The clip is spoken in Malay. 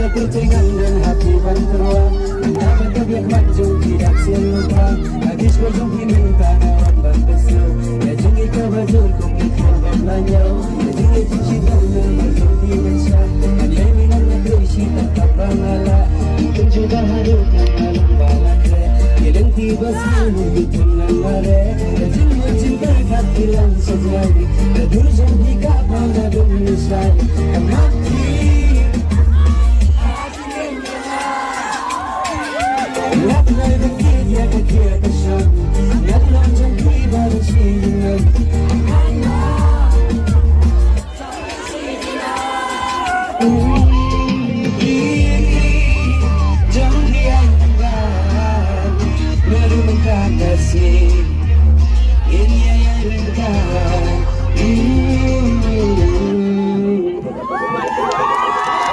Pertengahan dan hati bantuan mendapat kebiak majung tidak selupa habis berjumpa minta nawan bantesu ya jengi kabajur kong ikut berlanyau ya jengi cici bangun berjumpa besar hanya minum negeri tetap bangala itu juga harukan malam balakre kilang tiba selalu hitungan mare ya jengi cinta katilang sejari ya durjang hika pangadung nisai mati Lapnay bakit ya kakit siya Yalang jang kiba rin sinag Ay na Sa